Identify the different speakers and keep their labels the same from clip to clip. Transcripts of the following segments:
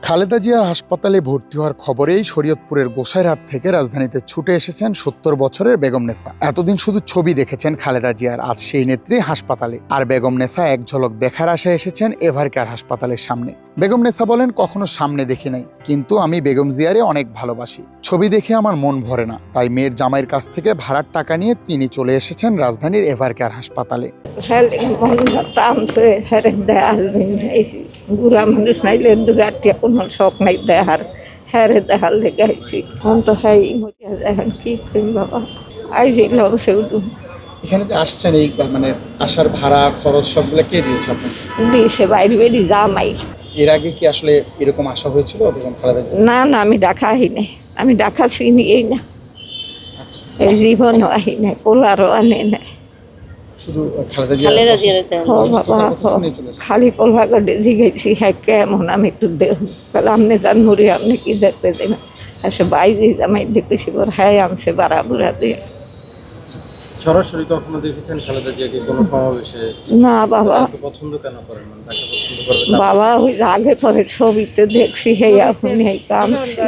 Speaker 1: খালেদা জিয়ার হাসপাতালে ভর্তি হওয়ার খবরেই শরীয়তপুরের গোসাইরহাট থেকে রাজধানীতে ছুটে এসেছেন ৭০ বছরের বেগম নেসা। এতদিন শুধু ছবি দেখেছেন খালেদা জিয়ার, আজ সেই নেত্রী হাসপাতালে। আর বেগম নেসা এক ঝলক দেখার আশায় এসেছেন এভারকেয়ার হাসপাতালের সামনে। বেগম নেসা বলেন, কখনো সামনে দেখি নাই, কিন্তু আমি বেগম জিয়ারে অনেক ভালোবাসি। ছবি দেখে আমার মন ভরে না, তাই মেয়ের জামাইয়ের কাছ থেকে ভাড়ার টাকা নিয়ে তিনি চলে এসেছেন রাজধানীর এভারকেয়ার হাসপাতালে।
Speaker 2: বুড়া মানুষ নাইলে দুরাটিয়া কোনো শখ নাই দেখার, হ্যাঁ দেখার লেগে আইছি। এখন তো হ্যাঁ দেখেন কি করি বাবা, আইজি লবসে উঠুন।
Speaker 1: এখানে যে আসছেন, এই মানে আসার ভাড়া খরচ সবগুলো কে দিয়েছে আপনার?
Speaker 2: দিয়েছে বাইরে বেরি জামাই।
Speaker 1: এর আগে কি আসলে এরকম আশা হয়েছিল বেগম খালেদা জিয়া?
Speaker 2: না না, আমি ডাকা আহি নাই, আমি ডাকা চিনি এই না, এই জীবনও আহি নাই, পোলারও আনে নাই।
Speaker 1: শুধু খালেদা জিয়া
Speaker 2: বাবা খালি পোলা করে জিগেছি, হ্যাঁ কেমন আমি একটু দেখুন, আপনি জান মুড়ি আপনি কি দেখতে দেন? সে বাইরে জামাই দেখেছি, হ্যাঁ আনছে বাড়া বুড়া দিয়ে।
Speaker 3: সরাসরি কখনো দেখেছেন খালেদা জিয়াকে কোনো সমাবেশে?
Speaker 2: না বাবা।
Speaker 3: পছন্দ কেন করেন, তাকে পছন্দ করেন?
Speaker 2: বাবা ওই আগে পরে ছবিতে দেখছি, হে এখন এই কামছি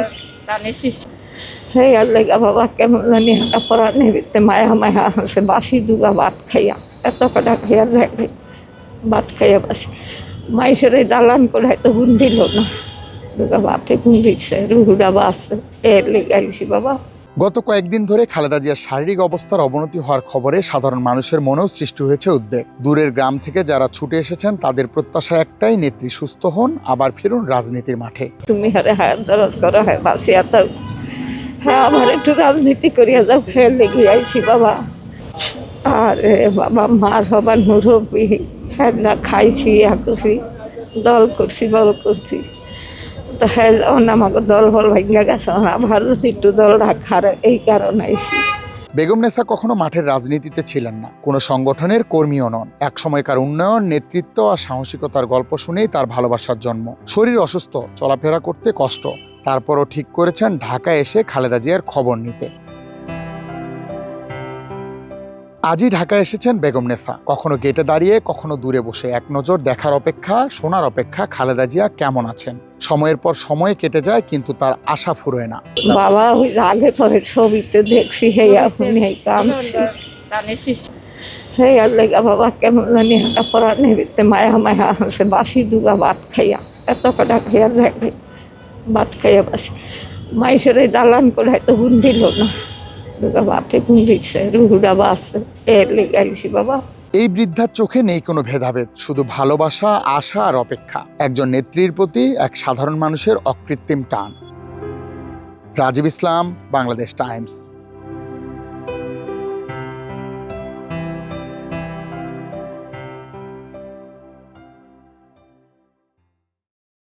Speaker 2: হে আল্লাহ বাবা, কেমন জানি একটা পড়া নেবিতে মায়া মায়া আছে। বাসি দুগা ভাত খাইয়া, এত কটা খাইয়া দেখে ভাত খাইয়া বাসি মাইসের এই দালান করে হয়তো গুণ দিল না, দুগা ভাতে গুণ দিচ্ছে, রুহুরা বাসে এর লেগাইছি বাবা।
Speaker 1: গত কয়েকদিন ধরে খালেদা জিয়ার শারীরিক অবস্থার অবনতি হওয়ার খবরে সাধারণ মানুষের মনেও সৃষ্টি হয়েছে উদ্বেগ। দূরের গ্রাম থেকে যারা ছুটে এসেছেন তাদের প্রত্যাশা একটাই, নেত্রী সুস্থ হন, আবার ফিরুন রাজনীতির মাঠে।
Speaker 2: তুমি হারে হায়াত দরজ করা হয় বাসিয়া তো, হ্যাঁ আবার একটু রাজনীতি করিয়া যাও, খেয়ে লেগে আইছি বাবা। আর বাবা মার হবার মুরব্বী, হ্যাঁ না খাইছি করছি, দল করছি বল করছি, তো হ্যাঁ যখন আমাকে দল বল ভাঙ্গা গেছে, আবার একটু দল রাখার এই কারণে আইছি।
Speaker 1: বেগম নেসা কখনো মাঠের রাজনীতিতে ছিলেন না, কোনো সংগঠনের কর্মীও নন। এক সময়কার উন্নয়ন, নেতৃত্ব আর সাহসিকতার গল্প শুনেই তার ভালোবাসার জন্ম। শরীর অসুস্থ, চলাফেরা করতে কষ্ট, তারপরও ঠিক করেছেন ঢাকায় এসে খালেদা জিয়ার খবর নিতে। আজই ঢাকায় এসেছেন বেগম নেসা, কখনো গেটে দাঁড়িয়ে, কখনো দূরে বসে, এক নজর দেখার অপেক্ষা, শোনার অপেক্ষা খালেদা জিয়া কেমন আছেন। সময়ের পর সময় কেটে যায়, কিন্তু তার আশা ফুরোয় না।
Speaker 2: বাবা ওই আগে পরে ছবিতে দেখছি, হে এখন এই কামছি হে আল্লাহ বাবা, কেমন জানি একটা পড়া নেবিতে মায়া মায়া আছে। বাসি দুগা ভাত খাইয়া, এত কটা খাইয়া দেখে ভাত খাইয়া বাসি মাইসের এই দালান করে হয়তো গুণ দিল না, দুগা ভাতে গুণ দিচ্ছে, রুহুরা বাসে এর লেগাইছি বাবা।
Speaker 1: এই বৃদ্ধার চোখে নেই কোনো ভেদাভেদ, শুধু ভালোবাসা, আশা আর অপেক্ষা। একজন নেত্রীর প্রতি এক সাধারণ মানুষের অকৃত্রিম টান। রাজীব ইসলাম, বাংলাদেশ টাইমস।